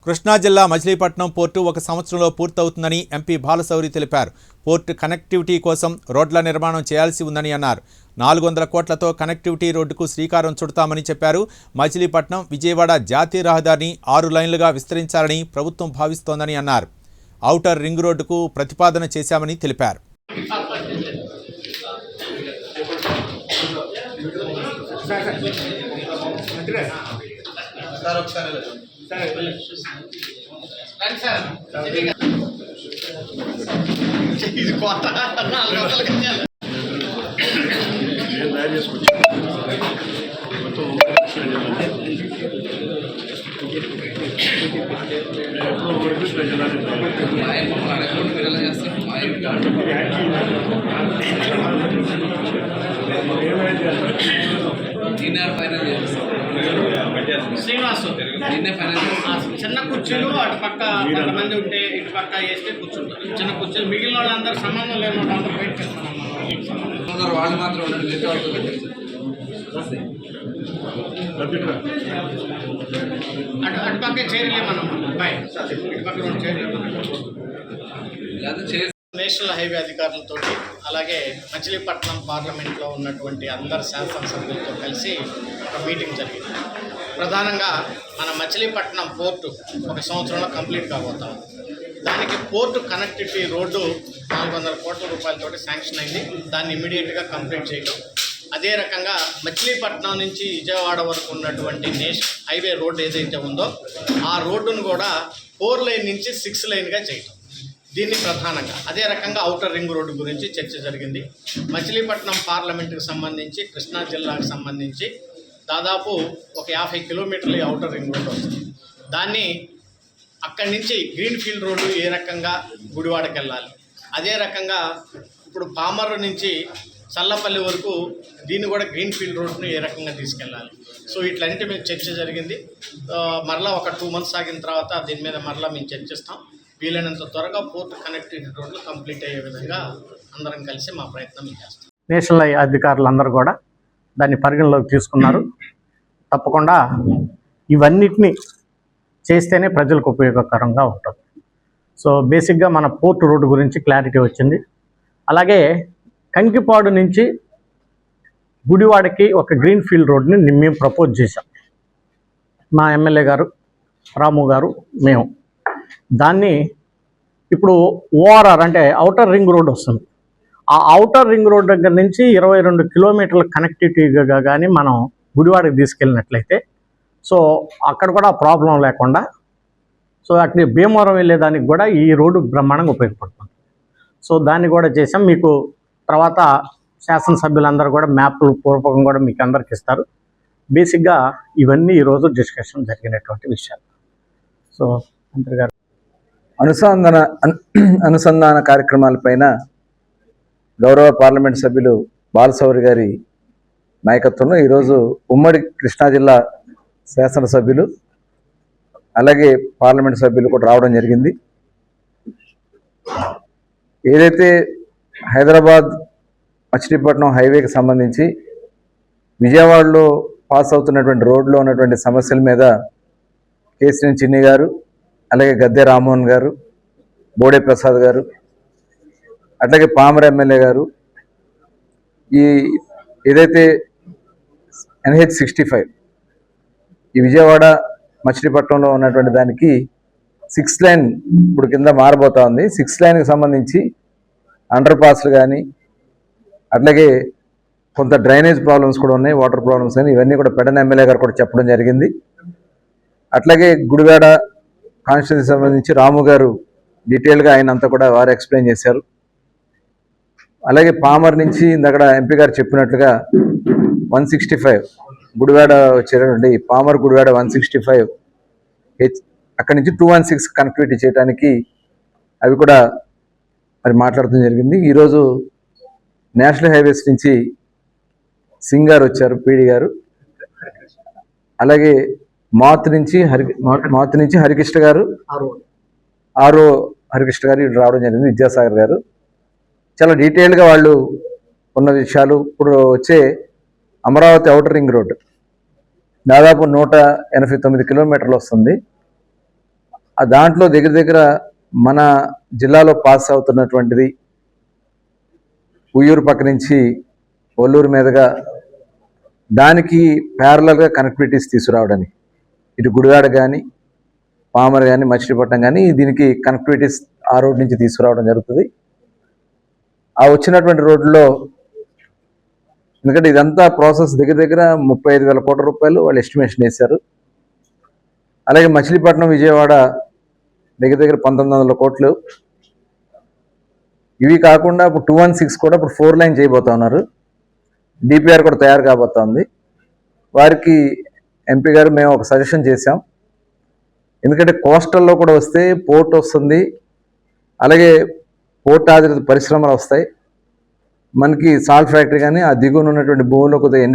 కృష్ణా జిల్లా మచిలీపట్నం పోర్టు 1 సంవత్సరంలో పూర్తవుతుందని ఎంపీ బాలశౌరి తెలిపారు. పోర్టు కనెక్టివిటీ కోసం రోడ్ల నిర్మాణం చేయాల్సి ఉందని అన్నారు. 400 కోట్లతో కనెక్టివిటీ రోడ్డుకు శ్రీకారం చుడతామని చెప్పారు. మచిలీపట్నం విజయవాడ జాతీయ రహదారిని 6 లైన్లుగా విస్తరించాలని ప్రభుత్వం భావిస్తోందని అన్నారు. ఔటర్ రింగ్ రోడ్డుకు ప్రతిపాదన చేశామని తెలిపారు. శ్రీనివాసు చిన్న కుర్చీలు అటు పక్క 10 మంది ఉంటే ఇటు పక్క వేస్తే కూర్చుంటారు. చిన్న కుర్చీలు మిగిలిన వాళ్ళందరూ సంబంధం లేని వాళ్ళందరూ బయట చేస్తున్నాం. వాళ్ళు మాత్రం అటు పక్క చేరలే మనం ఇటు పక్క రెండు చేరలే. నేషనల్ హైవే అధికారులతో అలాగే మచిలీపట్నం పార్లమెంట్లో ఉన్నటువంటి అందరు శాసనసభ్యులతో కలిసి ఒక మీటింగ్ జరిగింది. ప్రధానంగా మన మచిలీపట్నం పోర్టు 1 సంవత్సరంలో కంప్లీట్ కాబోతాం. దానికి పోర్టు కనెక్టివిటీ రోడ్డు 400 కోట్ల రూపాయలతోటి శాంక్షన్ అయింది. దాన్ని ఇమీడియట్గా కంప్లీట్ చేయడం. అదే రకంగా మచిలీపట్నం నుంచి విజయవాడ వరకు ఉన్నటువంటి నేషనల్ హైవే రోడ్డు ఏదైతే ఉందో ఆ రోడ్డును కూడా 4 లైన్ నుంచి 6 లైన్గా చేయడం. దీన్ని ప్రధానంగా అదే రకంగా ఔటర్ రింగ్ రోడ్డు గురించి చర్చ జరిగింది. మచిలీపట్నం పార్లమెంటుకు సంబంధించి కృష్ణా జిల్లాకు సంబంధించి దాదాపు ఒక 50 కిలోమీటర్ల ఔటర్ రింగ్ రోడ్డు వస్తుంది. దాన్ని అక్కడి నుంచి గ్రీన్ ఫీల్డ్ రోడ్డు ఏ రకంగా గుడివాడకి వెళ్ళాలి, అదే రకంగా ఇప్పుడు పామర్ నుంచి చల్లపల్లి వరకు దీన్ని కూడా గ్రీన్ ఫీల్డ్ రోడ్డును ఏ రకంగా తీసుకెళ్ళాలి. సో ఇట్లంటే మేము చర్చ జరిగింది. మరలా ఒక 2 మంత్స్ ఆగిన తర్వాత దీని మీద మరలా మేము చర్చిస్తాం. వీలైనంత త్వరగా పోర్టు కనెక్టివిటీ రోడ్లు కంప్లీట్ అయ్యే విధంగా అందరం కలిసి మా ప్రయత్నం చేస్తాం. నేషనల్ అధికారులందరూ కూడా దాన్ని పరిగణలోకి తీసుకున్నారు. తప్పకుండా ఇవన్నిటిని చేస్తేనే ప్రజలకు ఉపయోగకరంగా ఉంటుంది. సో బేసిక్గా మన పోర్టు రోడ్డు గురించి క్లారిటీ వచ్చింది. అలాగే కంకిపాడు నుంచి గుడివాడకి ఒక గ్రీన్ ఫీల్డ్ రోడ్ని మేము ప్రపోజ్ చేశాం. మా ఎమ్మెల్యే గారు రాము గారు మేము దాన్ని ఇప్పుడు ఓఆర్ఆర్ అంటే ఔటర్ రింగ్ రోడ్ వస్తుంది. ఆ ఔటర్ రింగ్ రోడ్ దగ్గర నుంచి 22 కిలోమీటర్ల కనెక్టివిటీగా కానీ మనం గుడివాడకి తీసుకెళ్ళినట్లయితే సో అక్కడ కూడా ప్రాబ్లం లేకుండా సో అక్కడ భీమవరం వెళ్ళేదానికి కూడా ఈ రోడ్డు బ్రహ్మాండంగా ఉపయోగపడుతుంది. సో దాన్ని కూడా చేసాం. మీకు తర్వాత శాసనసభ్యులందరూ కూడా మ్యాప్లు పూర్వకం కూడా మీకు అందరికి ఇస్తారు. బేసిక్గా ఇవన్నీ ఈరోజు డిస్కషన్ జరిగినటువంటి విషయాలు. సో మంత్రి గారు అనుసంధాన కార్యక్రమాలపైన గౌరవ పార్లమెంట్ సభ్యులు బాలశౌరి గారి నాయకత్వంలో ఈరోజు ఉమ్మడి కృష్ణా జిల్లా శాసనసభ్యులు అలాగే పార్లమెంట్ సభ్యులు కూడా రావడం జరిగింది. ఏదైతే హైదరాబాద్ మచిలీపట్నం హైవేకి సంబంధించి విజయవాడలో పాస్ అవుతున్నటువంటి రోడ్లో ఉన్నటువంటి సమస్యల మీద కేసినేని చిన్ని గారు అలాగే గద్దె రామ్మోహన్ గారు, బోడే ప్రసాద్ గారు, అట్లాగే పామర ఎమ్మెల్యే గారు ఈ ఏదైతే NH65 ఈ విజయవాడ మచిలీపట్నంలో ఉన్నటువంటి దానికి 6 లైన్ ఇప్పుడు కింద మారబోతా ఉంది. 6 లైన్కి సంబంధించి అండర్ పాస్లు కానీ అట్లాగే కొంత డ్రైనేజ్ ప్రాబ్లమ్స్ కూడా ఉన్నాయి, వాటర్ ప్రాబ్లమ్స్ కానీ ఇవన్నీ కూడా పెడన ఎమ్మెల్యే గారు కూడా చెప్పడం జరిగింది. అట్లాగే గుడివాడ కాన్స్టిట్యూన్సీ సంబంధించి రాము గారు డీటెయిల్గా ఆయన అంతా కూడా వారు ఎక్స్ప్లెయిన్ చేశారు. అలాగే పామర్ నుంచి అక్కడ ఎంపీ గారు చెప్పినట్లుగా 165 గుడివాడ వచ్చేటటువంటి పామర్ గుడివాడ 165 అక్కడి నుంచి 216 కనెక్టివిటీ చేయడానికి అవి కూడా మరి మాట్లాడటం జరిగింది. ఈరోజు నేషనల్ హైవేస్ నుంచి సింగ్ గారు వచ్చారు, పీడి గారు, అలాగే మాత్ నుంచి హరికృష్ణ గారు, ఆరో హరికృష్ణ గారు రావడం జరిగింది, విద్యాసాగర్ గారు చాలా డీటెయిల్గా వాళ్ళు ఉన్న విషయాలు. ఇప్పుడు వచ్చే అమరావతి ఔటర్ రింగ్ రోడ్ దాదాపు 189 కిలోమీటర్లు వస్తుంది. ఆ దాంట్లో దగ్గర దగ్గర మన జిల్లాలో పాస్ అవుతున్నటువంటిది ఉయ్యూరు పక్క నుంచి ఒల్లూరు మీదుగా దానికి ప్యారలల్గా కనెక్టివిటీస్ తీసుకురావడానికి ఇటు గుడివాడ కానీ పామర్ కానీ మచిలీపట్నం కానీ దీనికి కనెక్టివిటీస్ ఆ రోడ్ నుంచి తీసుకురావడం జరుగుతుంది. ఆ వచ్చినటువంటి రోడ్లో ఎందుకంటే ఇదంతా ప్రాసెస్ దగ్గర దగ్గర 35,000 కోట్ల రూపాయలు వాళ్ళు ఎస్టిమేషన్ వేశారు. అలాగే మచిలీపట్నం విజయవాడ దగ్గర దగ్గర 1,900 కోట్లు. ఇవి కాకుండా ఇప్పుడు 216 కూడా ఇప్పుడు 4 లైన్ చేయబోతా ఉన్నారు. డిపిఆర్ కూడా తయారు కాబోతా ఉంది. వారికి ఎంపీ గారు మేము ఒక సజెషన్ చేశాం. ఎందుకంటే కోస్టల్లో కూడా వస్తే పోర్ట్ వస్తుంది, అలాగే పోర్ట్ ఆధారిత పరిశ్రమలు వస్తాయి. మనకి సాల్ట్ ఫ్యాక్టరీ కానీ ఆ దిగువన ఉన్నటువంటి భూమిలో కొద్దిగా